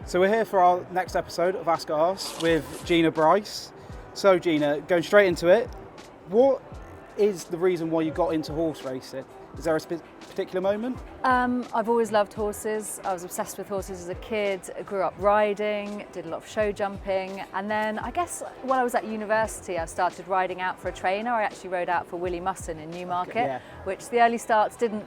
So we're here for our next episode of Ascot Asks with Gina Bryce. So Gina, going straight into it, what is the reason why you got into horse racing? Is there a particular moment? I've always loved horses. I was obsessed with horses as a kid. I grew up riding, did a lot of show jumping, and then I guess when I was at university I started riding out for a trainer. I actually rode out for Willie Musson in Newmarket, which the early starts didn't,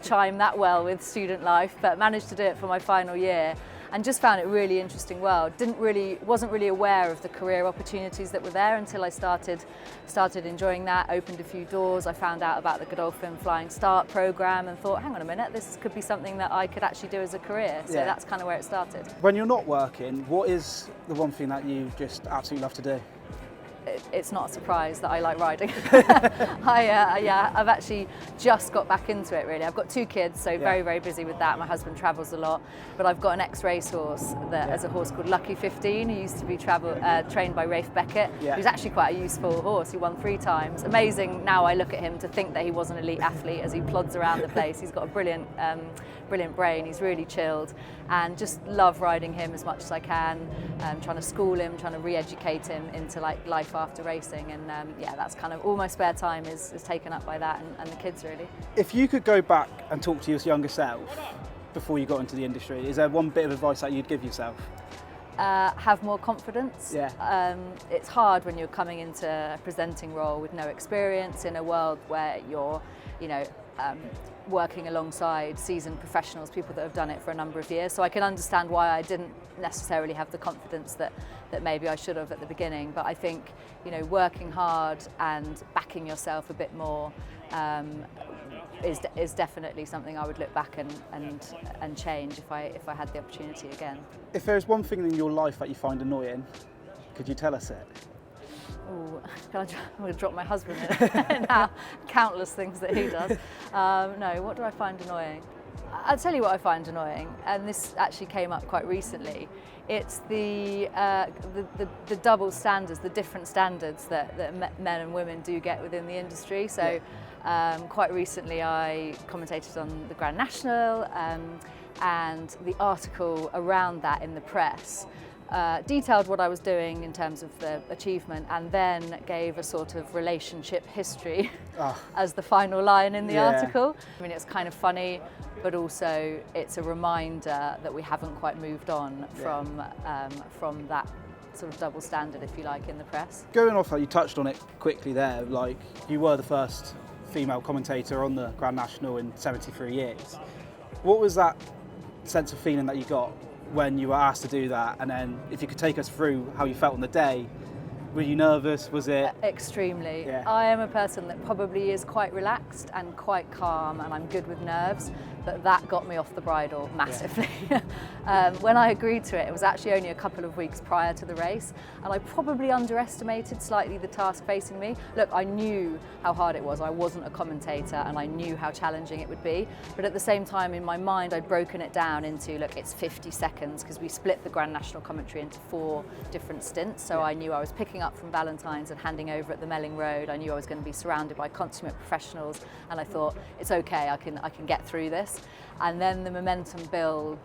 chime that well with student life, but managed to do it for my final year. And just found it really interesting world. Wasn't really aware of the career opportunities that were there until I started enjoying that, opened a few doors. I found out about the Godolphin Flying Start programme and thought, hang on a minute, this could be something that I could actually do as a career. So that's kind of where it started. When you're not working, what is the one thing that you just absolutely love to do? It's not a surprise that I like riding. I've actually just got back into it really. I've got 2 kids, so very, very busy with that. My husband travels a lot, but I've got an ex-race horse that as a horse called Lucky 15, who used to be trained by Rafe Beckett, who's actually quite a useful horse. He won 3 times. Amazing now I look at him to think that he was an elite athlete as he plods around the place. He's got a brilliant brain. He's really chilled, and just love riding him as much as I can, trying to school him, trying to re-educate him into like life after racing, and that's kind of all my spare time is taken up by that and the kids really. If you could go back and talk to your younger self before you got into the industry, is there one bit of advice that you'd give yourself? Have more confidence. It's hard when you're coming into a presenting role with no experience in a world where you're working alongside seasoned professionals, people that have done it for a number of years. So I can understand why I didn't necessarily have the confidence that maybe I should have at the beginning. But I think, working hard and backing yourself a bit more is definitely something I would look back and change if I had the opportunity again. If there's one thing in your life that you find annoying, could you tell us it? Oh, I'm going to drop my husband in now. Countless things that he does. No, what do I find annoying? I'll tell you what I find annoying, and this actually came up quite recently. It's the double standards, the different standards that men and women do get within the industry. So quite recently I commentated on the Grand National, and the article around that in the press detailed what I was doing in terms of the achievement, and then gave a sort of relationship history as the final line in the article. I mean, it's kind of funny, but also it's a reminder that we haven't quite moved on from that sort of double standard, if you like, in the press. Going off, you touched on it quickly there, like you were the first female commentator on the Grand National in 73 years. What was that sense of feeling that you got when you were asked to do that, and then if you could take us through how you felt on the day? Were you nervous? Was it? Extremely. I am a person that probably is quite relaxed and quite calm, and I'm good with nerves, but that got me off the bridle massively. When I agreed to it, it was actually only a couple of weeks prior to the race, and I probably underestimated slightly the task facing me. Look, I knew how hard it was. I wasn't a commentator, and I knew how challenging it would be, but at the same time in my mind I'd broken it down into, look, it's 50 seconds, because we split the Grand National commentary into 4 different stints, so I knew I was picking up from Valentine's and handing over at the Melling Road. I knew I was going to be surrounded by consummate professionals, and I thought, it's okay, I can get through this. And then the momentum built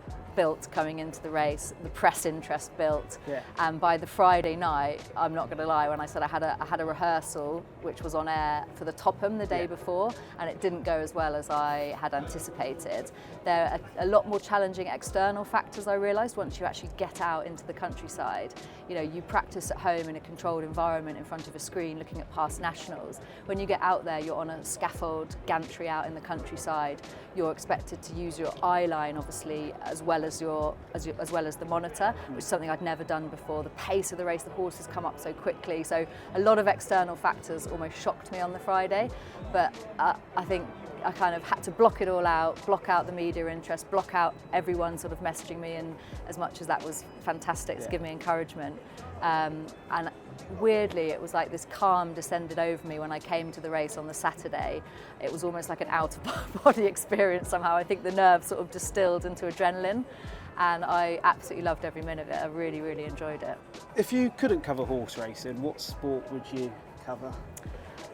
coming into the race, the press interest built, and by the Friday night, I'm not going to lie, when I said I had a rehearsal which was on air for the Topham the day before, and it didn't go as well as I had anticipated. There are a lot more challenging external factors, I realised, once you actually get out into the countryside. You practice at home in a controlled environment in front of a screen looking at past nationals. When you get out there, you're on a scaffold gantry out in the countryside. You're expected to use your eye line, obviously, as well as the monitor, which is something I'd never done before. The pace of the race, the horses come up so quickly, so a lot of external factors almost shocked me on the Friday, but I think I kind of had to block it all out, block out the media interest, block out everyone sort of messaging me, and as much as that was fantastic to give me encouragement, and weirdly it was like this calm descended over me when I came to the race on the Saturday. It was almost like an out-of-body experience somehow. I think the nerves sort of distilled into adrenaline, and I absolutely loved every minute of it. I really, really enjoyed it. If you couldn't cover horse racing, what sport would you cover?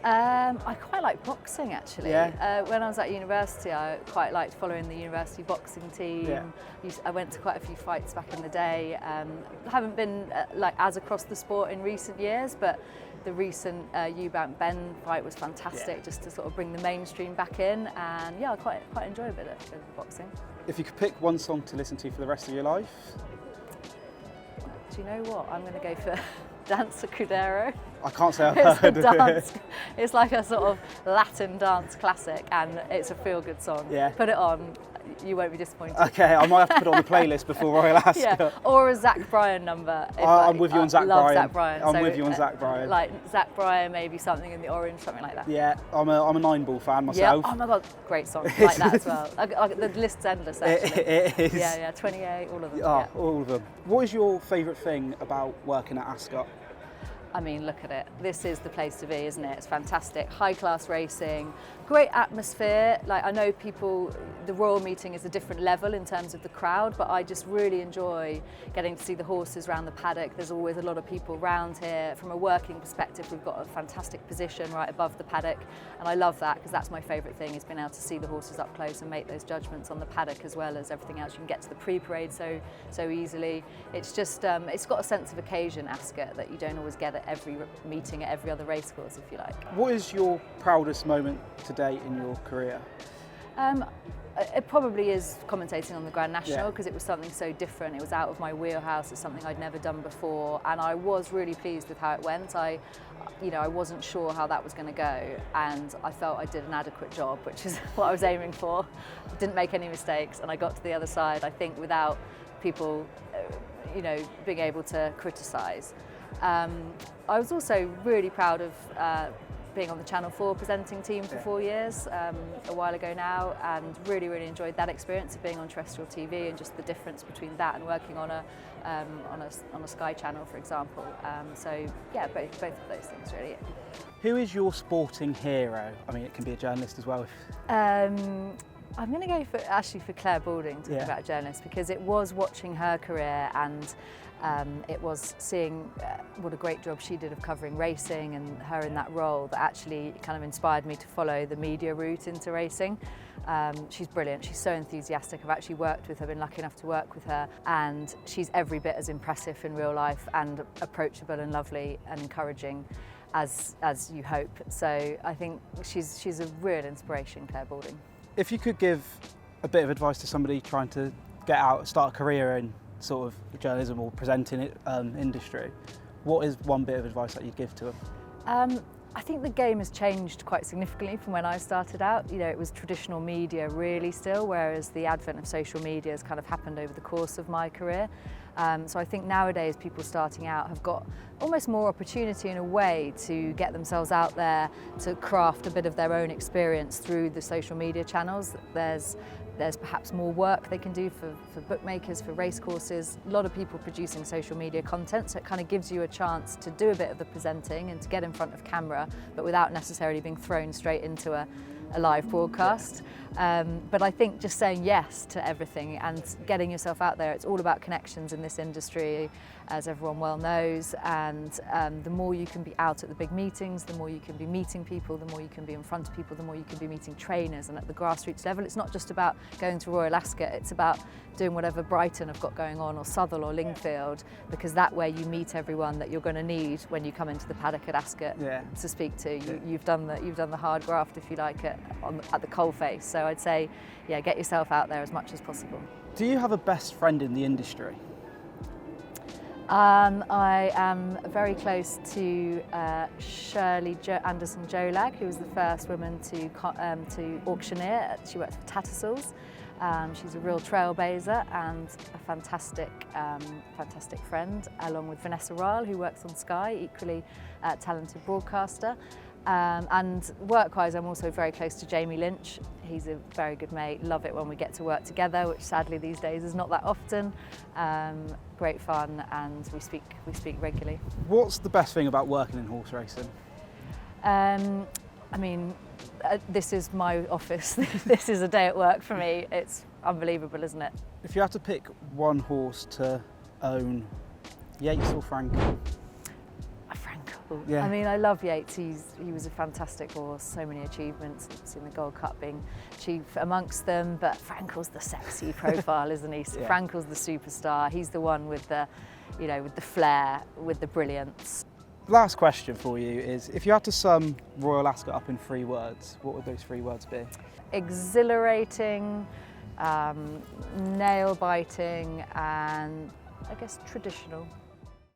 I quite like boxing actually. Yeah. When I was at university, I quite liked following the university boxing team. Yeah. I went to quite a few fights back in the day. Haven't been like as across the sport in recent years, but the recent Eubank Ben fight was fantastic, just to sort of bring the mainstream back in. And yeah, I quite enjoy a bit of boxing. If you could pick one song to listen to for the rest of your life? Do you know what? I'm going to go for Dance Cudero. I can't say I've It's a heard of dance. it. It's like a sort of Latin dance classic, and it's a feel-good song. Yeah. Put it on, you won't be disappointed. Okay, I might have to put it on the playlist before Royal Ascot. Yeah, or a Zach Bryan number. I'm with you on Zach love Bryan. Zach Bryan. I'm with you on Zach Bryan. Like Zach Bryan, maybe Something in the Orange, something like that. Yeah, I'm a Nine Ball fan myself. Yeah. Oh my God, great song like that as well. The list's endless actually. It is. Yeah, 28, all of them. Oh, Yeah. all of them. What is your favourite thing about working at Ascot? I mean, look at it. This is the place to be, isn't it? It's fantastic. High-class racing, great atmosphere. Like, I know people, the Royal Meeting is a different level in terms of the crowd, but I just really enjoy getting to see the horses around the paddock. There's always a lot of people around here. From a working perspective, we've got a fantastic position right above the paddock, and I love that because that's my favourite thing, is being able to see the horses up close and make those judgments on the paddock as well as everything else. You can get to the pre-parade so easily. It's just, it's got a sense of occasion, Ascot, that you don't always get at every meeting, at every other racecourse, if you like. What is your proudest moment to date in your career? It probably is commentating on the Grand National, Yeah. because it was something so different. It was out of my wheelhouse. It's something I'd never done before, and I was really pleased with how it went. I wasn't sure how that was going to go, and I felt I did an adequate job, which is what I was aiming for. Didn't make any mistakes, and I got to the other side, I think, without people, being able to criticise. I was also really proud of being on the Channel 4 presenting team for 4 years, a while ago now, and really enjoyed that experience of being on terrestrial TV and just the difference between that and working on a Sky channel, for example. So yeah, both of those things really. Who is your sporting hero? I mean, it can be a journalist as well. I'm going to go for Claire Balding, talking about a journalist, because it was watching her career, and it was seeing what a great job she did of covering racing and her in that role that actually kind of inspired me to follow the media route into racing. She's brilliant, she's so enthusiastic. I've actually worked with her, been lucky enough to work with her, and she's every bit as impressive in real life and approachable and lovely and encouraging as you hope. So I think she's a real inspiration, Claire Balding. If you could give a bit of advice to somebody trying to start a career in sort of journalism or presenting industry, what is one bit of advice that you'd give to them? I think the game has changed quite significantly from when I started out. It was traditional media really still, whereas the advent of social media has kind of happened over the course of my career. So I think nowadays people starting out have got almost more opportunity in a way to get themselves out there, to craft a bit of their own experience through the social media channels. There's perhaps more work they can do for bookmakers, for racecourses. A lot of people producing social media content, so it kind of gives you a chance to do a bit of the presenting and to get in front of camera, but without necessarily being thrown straight into a live broadcast. But I think just saying yes to everything and getting yourself out there, it's all about connections in this industry, as everyone well knows, and the more you can be out at the big meetings, the more you can be meeting people, the more you can be in front of people, the more you can be meeting trainers. And at the grassroots level, it's not just about going to Royal Ascot, it's about doing whatever Brighton have got going on, or Southwell or Lingfield, because that way you meet everyone that you're going to need when you come into the paddock at Ascot to speak to. You've done the hard graft, if you like, at the coalface. So I'd say, get yourself out there as much as possible. Do you have a best friend in the industry? I am very close to Shirley Anderson Jolag, who was the first woman to auctioneer. She worked for Tattersalls. She's a real trailblazer and a fantastic friend, along with Vanessa Ryle, who works on Sky, equally talented broadcaster. And work-wise, I'm also very close to Jamie Lynch. He's a very good mate. Love it when we get to work together, which sadly these days is not that often. Great fun, and we speak regularly. What's the best thing about working in horse racing? I mean, this is my office. This is a day at work for me. It's unbelievable, isn't it? If you had to pick one horse to own, Yates or Frankel? Frankel. incredible. Yeah. I mean, I love Yates. He was a fantastic horse. So many achievements. Seen the Gold Cup being chief amongst them. But Frankel's the sexy profile, isn't he? Yeah. Frankel's the superstar. He's the one with the, you know, with the flair, with the brilliance. Last question for you is, if you had to sum Royal Ascot up in 3 words, what would those 3 words be? Exhilarating, nail-biting, and I guess traditional.